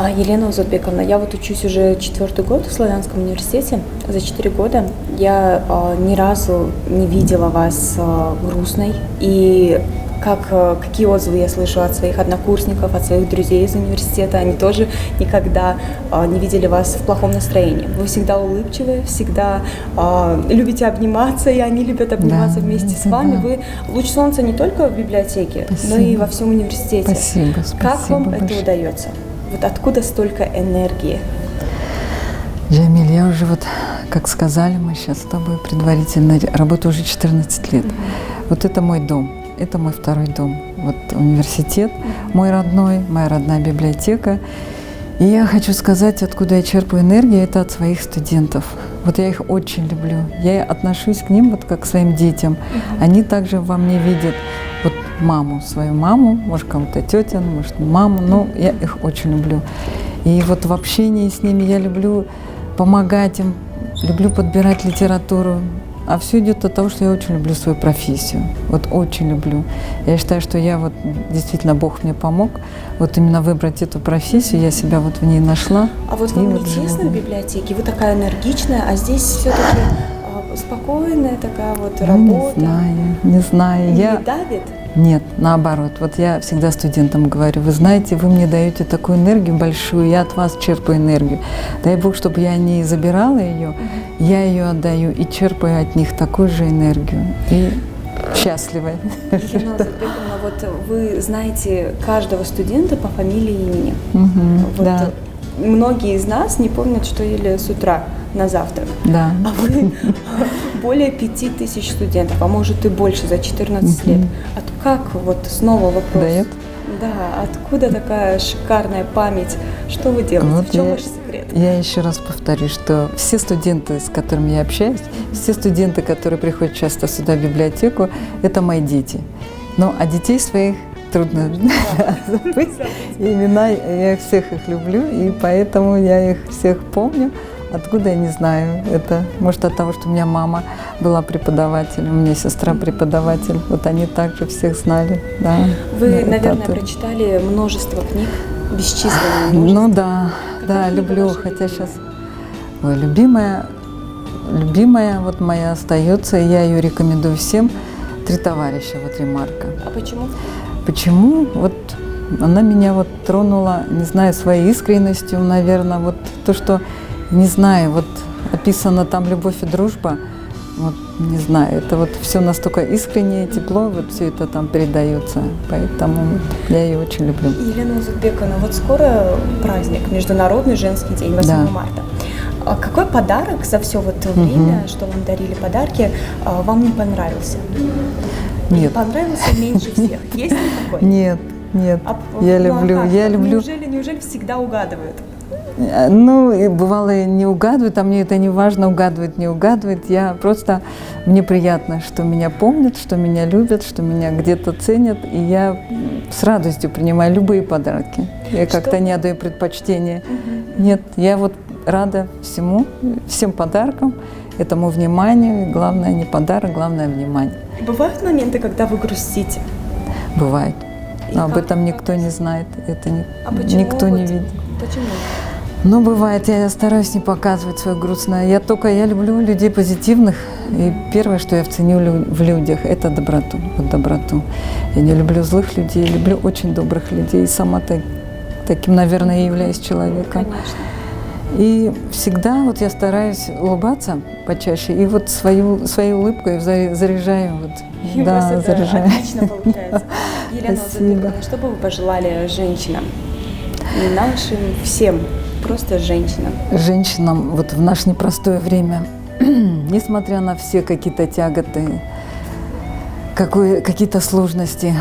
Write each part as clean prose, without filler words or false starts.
Елена Узатбековна, я вот учусь уже 4-й год в Славянском университете. За 4 года я ни разу не видела вас грустной. И какие отзывы я слышу от своих однокурсников, от своих друзей из университета, они тоже никогда не видели вас в плохом настроении. Вы всегда улыбчивые, всегда любите обниматься, и они любят обниматься вместе с вами. Вы луч солнца не только в библиотеке, но и во всем университете. Спасибо. Как вам большое. это удается? Вот откуда столько энергии? Джамиль, я уже как сказали мы сейчас с тобой предварительно, работаю уже 14 лет. Вот это мой дом. Это мой второй дом. Вот университет, мой родной, моя родная библиотека. И я хочу сказать, откуда я черпаю энергию, это от своих студентов. Вот я их очень люблю. Я отношусь к ним как к своим детям. Они также во мне видят маму, свою маму, может, кому-то тетя, может, маму, но я их очень люблю. И в общении с ними я люблю помогать им, люблю подбирать литературу. А все идет от того, что я очень люблю свою профессию. Очень люблю. Я считаю, что действительно Бог мне помог именно выбрать эту профессию. Я себя в ней нашла. А вам не тесно в библиотеке? Вы такая энергичная, а здесь все-таки спокойная такая работа. Не знаю. Не давит? Нет, наоборот. Я всегда студентам говорю, вы знаете, вы мне даете такую энергию большую, я от вас черпаю энергию. Дай Бог, чтобы я не забирала ее, я ее отдаю и черпаю от них такую же энергию. И счастливая. Елена Узатбековна, вы знаете каждого студента по фамилии и имени. Да. Многие из нас не помнят, что ели с утра на завтрак. Да. А вы более 5000 студентов, а может и больше за 14 лет. Как снова вопрос? Дает? Да, откуда такая шикарная память? Что вы делаете? В чем ваш секрет? Я еще раз повторю, что все студенты, с которыми я общаюсь, все студенты, которые приходят часто сюда в библиотеку, это мои дети. А детей своих трудно забыть. Имена, я всех их люблю, и поэтому я их всех помню. Откуда, я не знаю. Это может от того, что у меня мама была преподавателем, у меня сестра преподаватель. Они также всех знали. Да. Вы, наверное, прочитали множество книг, бесчисленное множество. Да, люблю. Хотя сейчас любимая моя остается, и я ее рекомендую всем. «Три товарища», ремарка. А почему? Почему? Она меня тронула, не знаю, своей искренностью, наверное, то, что, не знаю, описано там любовь и дружба, не знаю, это все настолько искреннее, тепло, все это там передается, поэтому я ее очень люблю. Елена Узатбековна, скоро праздник, Международный женский день, 8 марта. А какой подарок за все время, что вам дарили подарки, вам не понравился? Нет. Понравился меньше всех? Есть ли такой? Нет. Я люблю. Неужели всегда угадывают? Бывало не угадывают, а мне это не важно, угадывает, не угадывает. Мне приятно, что меня помнят, что меня любят, что меня где-то ценят, и я с радостью принимаю любые подарки. Я как-то не отдаю предпочтения. Нет, я рада всем подаркам, этому вниманию. И главное не подарок, главное внимание. Бывают моменты, когда вы грустите? Бывает. Но об этом никто не знает, никто не видит. Почему? Бывает, я стараюсь не показывать свое грустное. Я люблю людей позитивных. И первое, что я ценю в людях, это доброту. Доброту. Я не люблю злых людей, люблю очень добрых людей. И сама таким, наверное, и являюсь человеком. Конечно. И всегда я стараюсь улыбаться почаще. И своей улыбкой заряжаю. Заряжаю. Отлично получается. Елена Узатбековна, что бы вы пожелали женщинам? Нашим всем. Просто женщинам. Женщинам в наше непростое время, несмотря на все какие-то тяготы, какие-то сложности,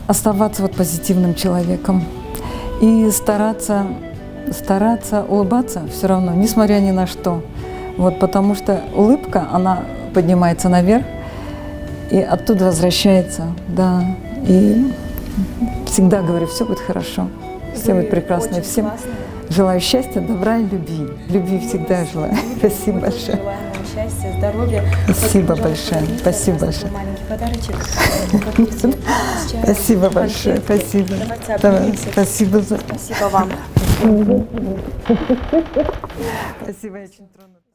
оставаться позитивным человеком и стараться улыбаться все равно, несмотря ни на что. Потому что улыбка, она поднимается наверх и оттуда возвращается. Да. И всегда говорю, все будет хорошо, все будет прекрасно. Всем желаю счастья, добра и любви. Любви всегда желаю. Спасибо большое. Желаем вам счастья, здоровья. Спасибо большое. Спасибо большое. Маленький подарочек. Спасибо большое. Спасибо. Давайте обнимемся. Спасибо Спасибо вам. Спасибо, я очень тронута.